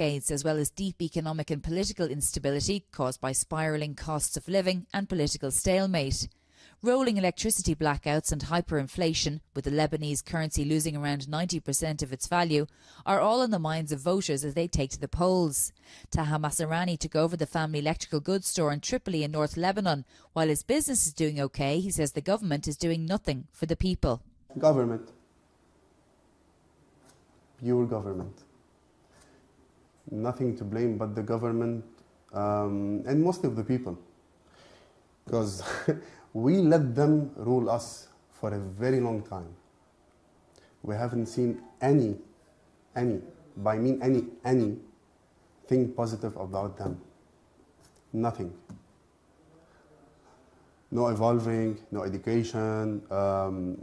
decades, as well as deep economic and political instability caused by spiralling costs of living and political stalemate. Rolling electricity blackouts and hyperinflation, with the Lebanese currency losing around 90% of its value, are all in the minds of voters as they take to the polls. Taha Masarani took over the family electrical goods store in Tripoli in North Lebanon. While his business is doing okay, he says the government is doing nothing for the people. Government. Pure government. Nothing to blame but the government and most of the people. Because we let them rule us for a very long time. We haven't seen anything positive about them. Nothing. No evolving, no education, no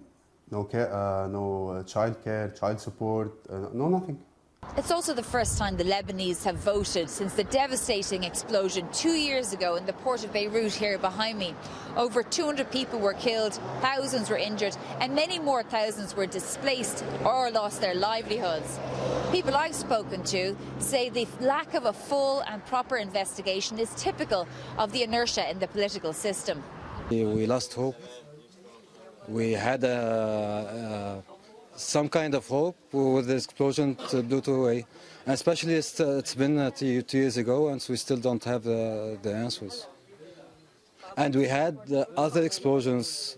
care, no child care, child support, no nothing. It's also the first time the Lebanese have voted since the devastating explosion 2 years ago in the port of Beirut here behind me. Over 200 people were killed, thousands were injured, and many more thousands were displaced or lost their livelihoods. People I've spoken to say the lack of a full and proper investigation is typical of the inertia in the political system. We lost hope. We had some kind of hope with the explosion due to especially it's been 2 years ago, and we still don't have the answers. And we had other explosions.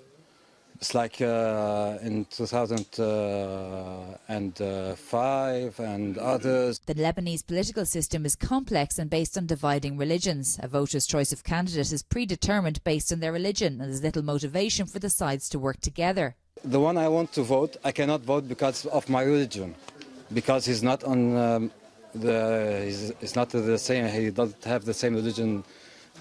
It's like in 2005 and others. The Lebanese political system is complex and based on dividing religions. A voter's choice of candidate is predetermined based on their religion, and there's little motivation for the sides to work together. The one I want to vote, I cannot vote because of my religion, because he's not on he's not the same. He doesn't have the same religion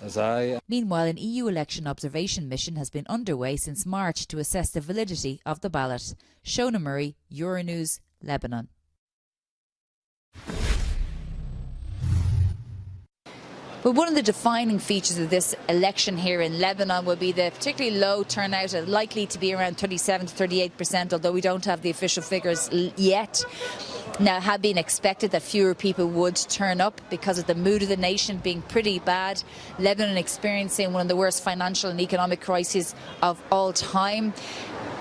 as I. Meanwhile, an EU election observation mission has been underway since March to assess the validity of the ballot. Shona Murray, Euronews, Lebanon. But one of the defining features of this election here in Lebanon will be the particularly low turnout, likely to be around 37 to 38%, although we don't have the official figures yet. Now, it had been expected that fewer people would turn up because of the mood of the nation being pretty bad. Lebanon experiencing one of the worst financial and economic crises of all time.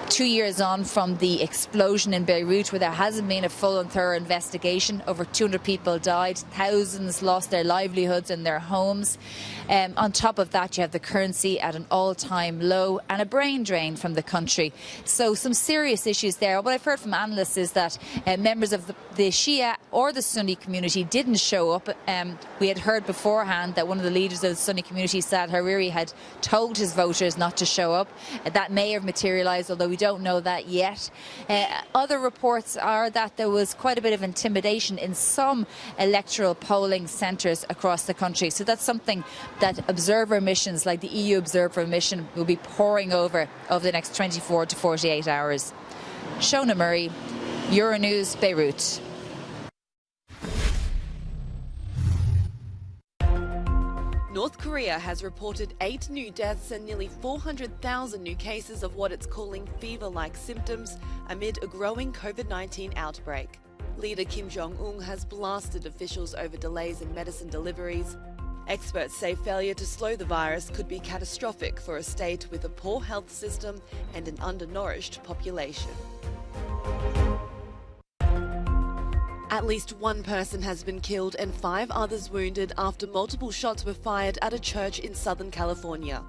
2 years on from the explosion in Beirut, where there hasn't been a full and thorough investigation. Over 200 people died, thousands lost their livelihoods and their homes. On top of that, you have the currency at an all-time low and a brain drain from the country. So some serious issues there. What I've heard from analysts is that members of the Shia or the Sunni community didn't show up. We had heard beforehand that one of the leaders of the Sunni community, Saad Hariri, had told his voters not to show up. That may have materialised, although we don't know that yet. Other reports are that there was quite a bit of intimidation in some electoral polling centres across the country. So that's something that observer missions like the EU observer mission will be poring over the next 24 to 48 hours. Shona Murray, Euronews, Beirut. North Korea has reported 8 new deaths and nearly 400,000 new cases of what it's calling fever-like symptoms amid a growing COVID-19 outbreak. Leader Kim Jong-un has blasted officials over delays in medicine deliveries. Experts say failure to slow the virus could be catastrophic for a state with a poor health system and an undernourished population. At least one person has been killed and 5 others wounded after multiple shots were fired at a church in Southern California.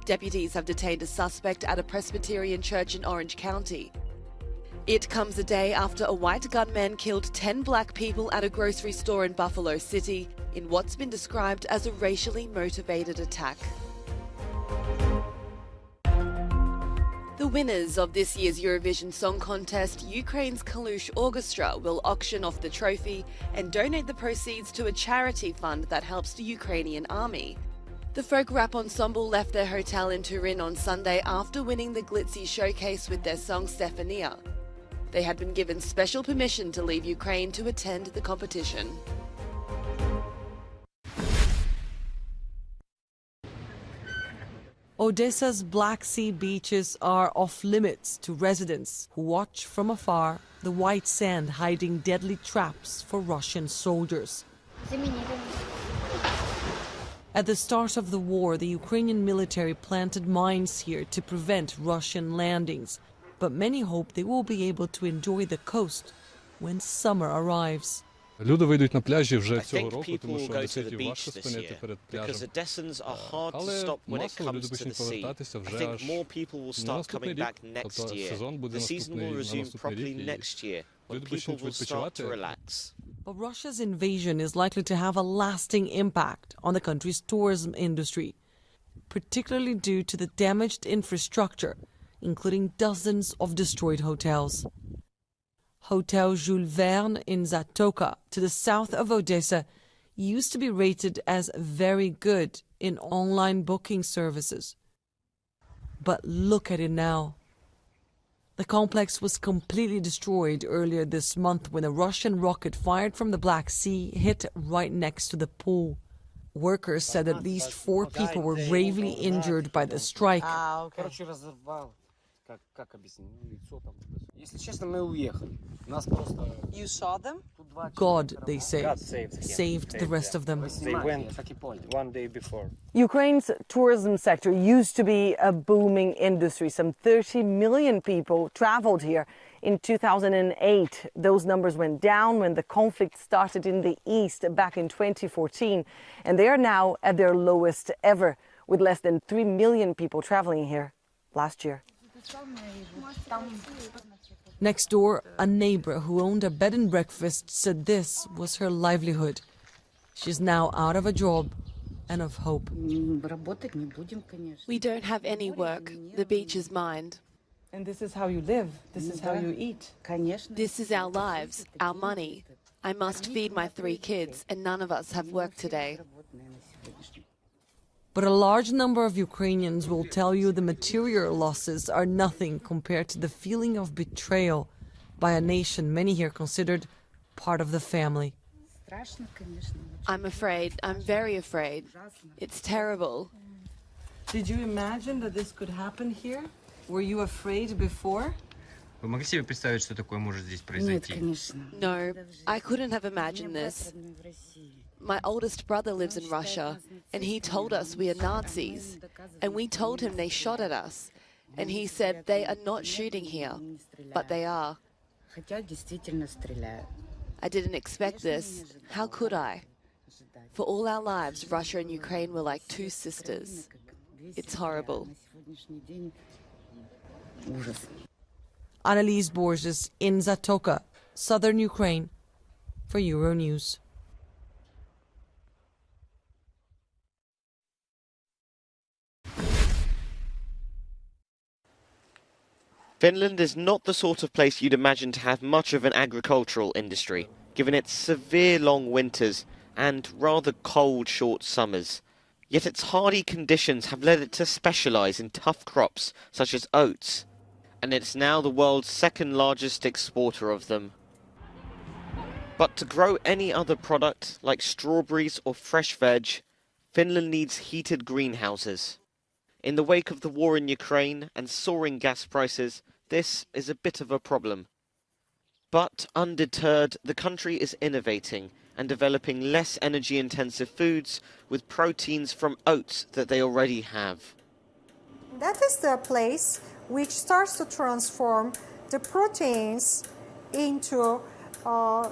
Deputies have detained a suspect at a Presbyterian church in Orange County. It comes a day after a white gunman killed 10 black people at a grocery store in Buffalo City in what's been described as a racially motivated attack. The winners of this year's Eurovision Song Contest, Ukraine's Kalush Orchestra, will auction off the trophy and donate the proceeds to a charity fund that helps the Ukrainian army. The folk rap ensemble left their hotel in Turin on Sunday after winning the glitzy showcase with their song Stefania. They had been given special permission to leave Ukraine to attend the competition. Odessa's Black Sea beaches are off limits to residents who watch from afar the white sand hiding deadly traps for Russian soldiers. At the start of the war, the Ukrainian military planted mines here to prevent Russian landings, but many hope they will be able to enjoy the coast when summer arrives. Люди вийдуть на пляжі вже I цього think року, people тому will що go to одеситів the важко beach this спинити year перед because пляжем. Odessans are hard to Але stop when it масово люди comes to почнуть the sea. повертатися I вже think аж more people will на start наступний coming рік. back next Тобто year. сезон буде The season will на resume наступний properly рік. next year, but Люди people почнуть will start to відпочивати. relax. But Russia's invasion is likely to have a lasting impact on the country's tourism industry, particularly due to the damaged infrastructure, including dozens of destroyed hotels. Hotel Jules Verne in Zatoka, to the south of Odessa, used to be rated as very good in online booking services. But look at it now. The complex was completely destroyed earlier this month when a Russian rocket fired from the Black Sea hit right next to the pool. Workers said at least 4 people were gravely injured by the strike. You saw them? God, they say, God saved the rest of them. They went 1 day before. Ukraine's tourism sector used to be a booming industry. Some 30 million people traveled here in 2008. Those numbers went down when the conflict started in the east back in 2014. And they are now at their lowest ever, with less than 3 million people traveling here last year. Next door, a neighbor who owned a bed and breakfast said this was her livelihood. She's now out of a job and of hope. We don't have any work. The beach is mined. And this is how you live. This is how you eat. This is our lives, our money. I must feed my 3 kids, and none of us have work today. But a large number of Ukrainians will tell you the material losses are nothing compared to the feeling of betrayal by a nation many here considered part of the family. I'm afraid. I'm very afraid. It's terrible. Did you imagine that this could happen here? Were you afraid before? Вы могли себе представить, что такое может здесь произойти? No, I couldn't have imagined this. My oldest brother lives in Russia, and he told us we are Nazis. And we told him they shot at us. And he said they are not shooting here, but they are. I didn't expect this. How could I? For all our lives, Russia and Ukraine were like 2 sisters. It's horrible. Annalise Borges in Zatoka, southern Ukraine, for Euronews. Finland is not the sort of place you'd imagine to have much of an agricultural industry, given its severe long winters and rather cold short summers. Yet its hardy conditions have led it to specialise in tough crops such as oats, and it's now the world's 2nd largest exporter of them. But to grow any other product, like strawberries or fresh veg, Finland needs heated greenhouses. In the wake of the war in Ukraine and soaring gas prices, this is a bit of a problem. But undeterred, the country is innovating and developing less energy-intensive foods with proteins from oats that they already have. That is the place which starts to transform the proteins into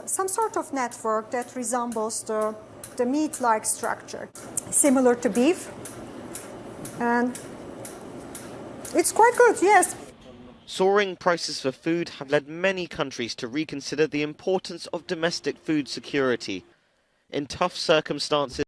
some sort of network that resembles the meat-like structure, similar to beef. And it's quite good, yes. Soaring prices for food have led many countries to reconsider the importance of domestic food security. In tough circumstances,